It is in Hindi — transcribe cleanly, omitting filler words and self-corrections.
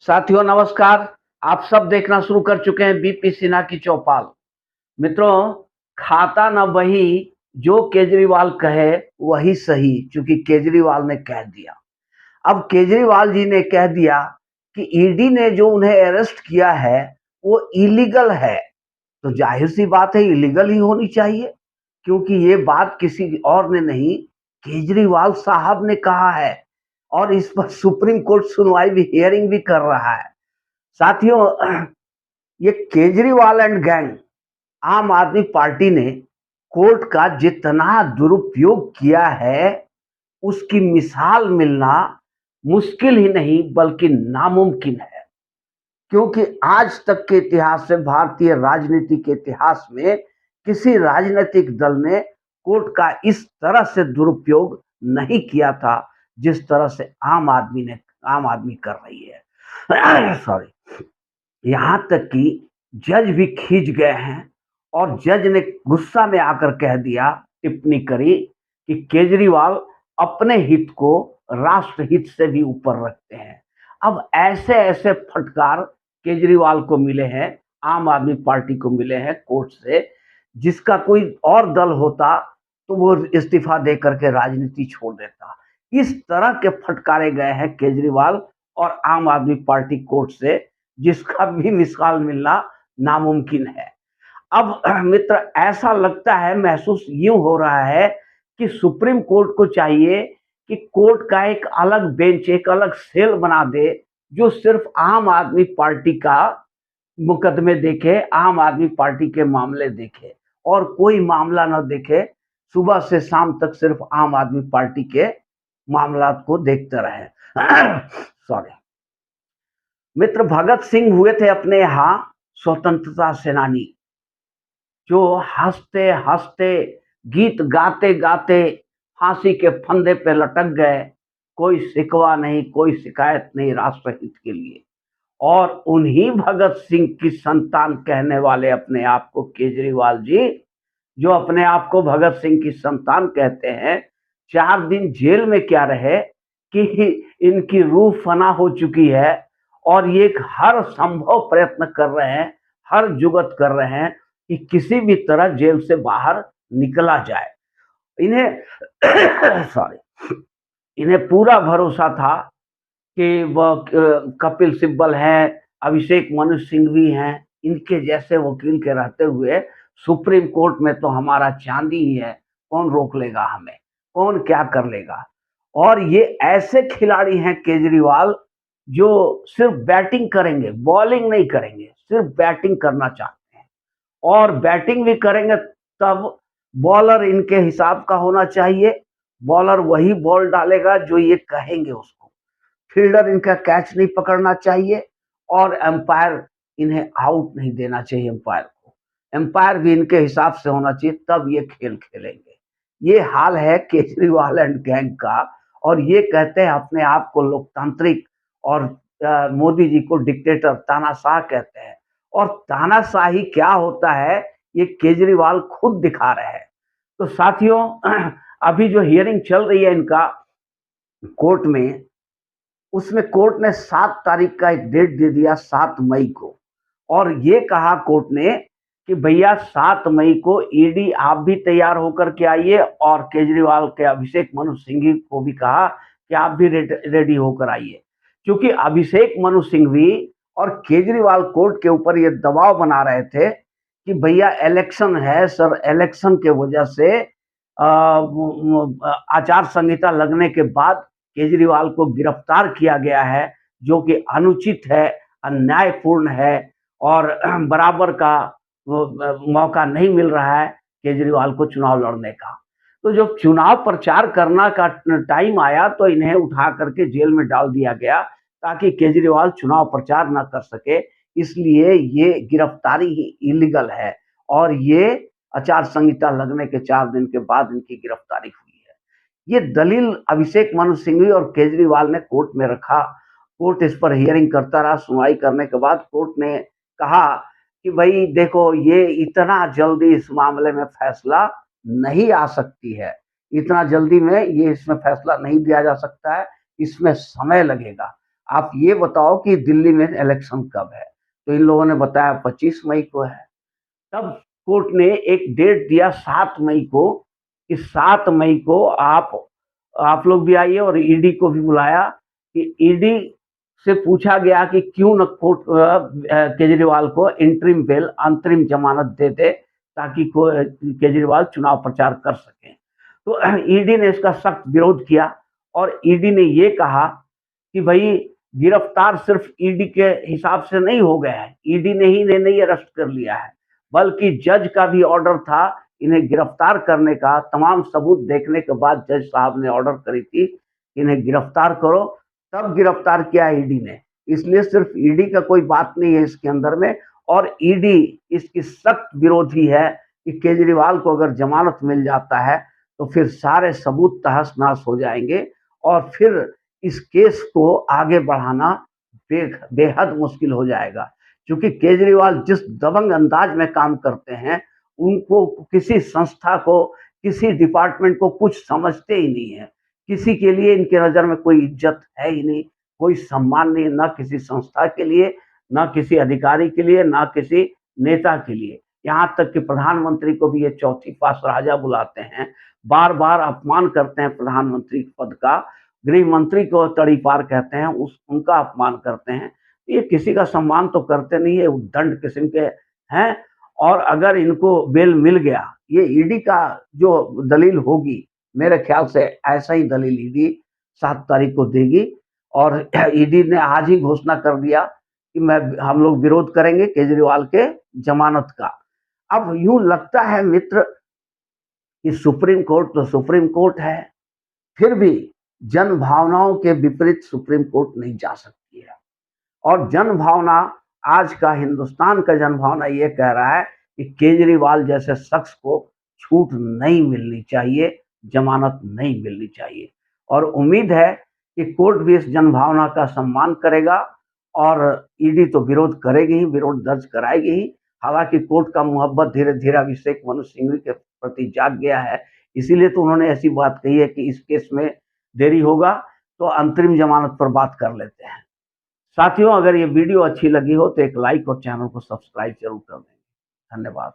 साथियों नमस्कार। आप सब देखना शुरू कर चुके हैं बीपी सिन्हा की चौपाल। मित्रों, खाता न वही जो केजरीवाल कहे वही सही, क्योंकि केजरीवाल ने कह दिया। अब केजरीवाल जी ने कह दिया कि ईडी ने जो उन्हें अरेस्ट किया है वो इलीगल है, तो जाहिर सी बात है इलीगल ही होनी चाहिए, क्योंकि ये बात किसी और ने नहीं, केजरीवाल साहब ने कहा है। और इस पर सुप्रीम कोर्ट सुनवाई भी, हियरिंग भी कर रहा है। साथियों, ये केजरीवाल एंड गैंग, आम आदमी पार्टी ने कोर्ट का जितना दुरुपयोग किया है उसकी मिसाल मिलना मुश्किल ही नहीं बल्कि नामुमकिन है। क्योंकि आज तक के इतिहास में, भारतीय राजनीति के इतिहास में, किसी राजनीतिक दल ने कोर्ट का इस तरह से दुरुपयोग नहीं किया था जिस तरह से आम आदमी कर रही है। सॉरी। यहाँ तक कि जज भी खींच गए हैं और जज ने गुस्सा में आकर कह दिया, टिप्पणी करी कि केजरीवाल अपने हित को राष्ट्र हित से भी ऊपर रखते हैं। अब ऐसे ऐसे फटकार केजरीवाल को मिले हैं, आम आदमी पार्टी को मिले हैं कोर्ट से, जिसका कोई और दल होता तो वो इस्तीफा दे करके राजनीति छोड़ देता। इस तरह के फटकारे गए हैं केजरीवाल और आम आदमी पार्टी कोर्ट से, जिसका भी मिसाल मिलना नामुमकिन है। अब मित्र, ऐसा लगता है, महसूस यूं हो रहा है कि सुप्रीम कोर्ट को चाहिए कि कोर्ट का एक अलग बेंच, एक अलग सेल बना दे जो सिर्फ आम आदमी पार्टी का मुकदमे देखे, आम आदमी पार्टी के मामले देखे और कोई मामला न देखे। सुबह से शाम तक सिर्फ आम आदमी पार्टी के मामला को देखते रहे। सॉरी। मित्र, भगत सिंह हुए थे अपने यहाँ स्वतंत्रता सेनानी, जो हंसते हंसते, गीत गाते गाते फांसी के फंदे पे लटक गए। कोई शिकवा नहीं, कोई शिकायत नहीं राष्ट्रहित के लिए। और उन्हीं भगत सिंह की संतान कहने वाले अपने आप को केजरीवाल जी, जो अपने आप को भगत सिंह की संतान कहते हैं, 4 दिन जेल में क्या रहे कि इनकी रूह फना हो चुकी है और ये हर संभव प्रयत्न कर रहे हैं, हर जुगत कर रहे हैं कि किसी भी तरह जेल से बाहर निकला जाए। इन्हें सॉरी, इन्हें पूरा भरोसा था कि वह कपिल सिब्बल हैं, अभिषेक मनु सिंघवी हैं, इनके जैसे वकील के रहते हुए सुप्रीम कोर्ट में तो हमारा चांदी ही है, कौन रोक लेगा हमें, कौन क्या कर लेगा। और ये ऐसे खिलाड़ी हैं केजरीवाल, जो सिर्फ बैटिंग करेंगे, बॉलिंग नहीं करेंगे, सिर्फ बैटिंग करना चाहते हैं। और बैटिंग भी करेंगे तब बॉलर इनके हिसाब का होना चाहिए, बॉलर वही बॉल डालेगा जो ये कहेंगे उसको, फील्डर इनका कैच नहीं पकड़ना चाहिए और एम्पायर इन्हें आउट नहीं देना चाहिए। एम्पायर को, एम्पायर भी इनके हिसाब से होना चाहिए, तब ये खेल खेलेंगे। ये हाल है केजरीवाल एंड गैंग का। और ये कहते हैं अपने आप को लोकतांत्रिक, और मोदी जी को डिक्टेटर, तानाशाह कहते हैं। और तानाशाही क्या होता है ये केजरीवाल खुद दिखा रहे हैं। तो साथियों, अभी जो हियरिंग चल रही है इनका कोर्ट में, उसमें कोर्ट ने 7 तारीख का एक डेट दे दिया, 7 मई को। और ये कहा कोर्ट ने कि भैया 7 मई को ईडी आप भी तैयार होकर के आइए, और केजरीवाल के अभिषेक मनु सिंघवी को भी कहा कि आप भी रेडी होकर आइए। क्योंकि अभिषेक मनु सिंघवी और केजरीवाल कोर्ट के ऊपर ये दबाव बना रहे थे कि भैया इलेक्शन है सर, इलेक्शन के वजह से आचार संहिता लगने के बाद केजरीवाल को गिरफ्तार किया गया है, जो कि अनुचित है, अन्यायपूर्ण है और बराबर का मौका नहीं मिल रहा है केजरीवाल को चुनाव लड़ने का। तो जब चुनाव प्रचार करना का टाइम आया तो इन्हें उठा करके जेल में डाल दिया गया, ताकि केजरीवाल चुनाव प्रचार ना कर सके। इसलिए ये गिरफ्तारी ही इलीगल है और ये आचार संहिता लगने के 4 दिन के बाद इनकी गिरफ्तारी हुई है। ये दलील अभिषेक मनु सिंघवी और केजरीवाल ने कोर्ट में रखा। कोर्ट इस पर हियरिंग करता रहा। सुनवाई करने के बाद कोर्ट ने कहा कि भाई देखो, ये इतना जल्दी इस मामले में फैसला नहीं आ सकती है, इतना जल्दी में ये इसमें फैसला नहीं दिया जा सकता है, इसमें समय लगेगा। आप ये बताओ कि दिल्ली में इलेक्शन कब है? तो इन लोगों ने बताया 25 मई को है। तब कोर्ट ने एक डेट दिया 7 मई को कि 7 मई को आप लोग भी आइए, और ईडी को भी बुलाया कि ईडी से पूछा गया कि क्यों न कोर्ट केजरीवाल को इंटरिम बेल, अंतरिम जमानत दे दे ताकि केजरीवाल चुनाव प्रचार कर सके। तो ईडी ने इसका सख्त विरोध किया और ईडी ने ये कहा कि भाई गिरफ्तार सिर्फ ईडी के हिसाब से नहीं हो गया है, ईडी ने ही नहीं अरेस्ट कर लिया है, बल्कि जज का भी ऑर्डर था इन्हें गिरफ्तार करने का। तमाम सबूत देखने के बाद जज साहब ने ऑर्डर करी थी कि इन्हें गिरफ्तार करो, तब गिरफ्तार किया ईडी ने। इसलिए सिर्फ ईडी का कोई बात नहीं है इसके अंदर में, और ईडी इसकी सख्त विरोधी है कि केजरीवाल को अगर जमानत मिल जाता है तो फिर सारे सबूत तहस-नहस हो जाएंगे और फिर इस केस को आगे बढ़ाना बेहद मुश्किल हो जाएगा। क्योंकि केजरीवाल जिस दबंग अंदाज में काम करते हैं, उनको किसी संस्था को, किसी डिपार्टमेंट को कुछ समझते ही नहीं है। किसी के लिए इनके नज़र में कोई इज्जत है ही नहीं, कोई सम्मान नहीं, ना किसी संस्था के लिए, ना किसी अधिकारी के लिए, ना किसी नेता के लिए। यहाँ तक कि प्रधानमंत्री को भी ये चौथी पास राजा बुलाते हैं, बार-बार अपमान करते हैं प्रधानमंत्री पद का, गृह मंत्री को तड़ीपार कहते हैं, उनका अपमान करते हैं। ये किसी का सम्मान तो करते नहीं है, उद्दंड किस्म के हैं। और अगर इनको बेल मिल गया, ये ईडी का जो दलील होगी, मेरे ख्याल से ऐसा ही दलील ईडी 7 तारीख को देगी। और ईडी ने आज ही घोषणा कर दिया कि हम लोग विरोध करेंगे केजरीवाल के जमानत का। अब यूँ लगता है मित्र कि सुप्रीम कोर्ट तो सुप्रीम कोर्ट है, फिर भी जन भावनाओं के विपरीत सुप्रीम कोर्ट नहीं जा सकती है। और जन भावना, आज का हिंदुस्तान का जन भावना ये कह रहा है कि केजरीवाल जैसे शख्स को छूट नहीं मिलनी चाहिए, जमानत नहीं मिलनी चाहिए। और उम्मीद है कि कोर्ट भी इस जन भावना का सम्मान करेगा और ईडी तो विरोध करेगी ही, विरोध दर्ज कराएगी ही। हालांकि कोर्ट का मोहब्बत धीरे-धीरे अभिषेक मनु सिंघवी के प्रति जाग गया है, इसीलिए तो उन्होंने ऐसी बात कही है कि इस केस में देरी होगा तो अंतरिम जमानत पर बात कर लेते हैं। साथियों, अगर ये वीडियो अच्छी लगी हो तो एक लाइक और चैनल को सब्सक्राइब जरूर कर दें। धन्यवाद।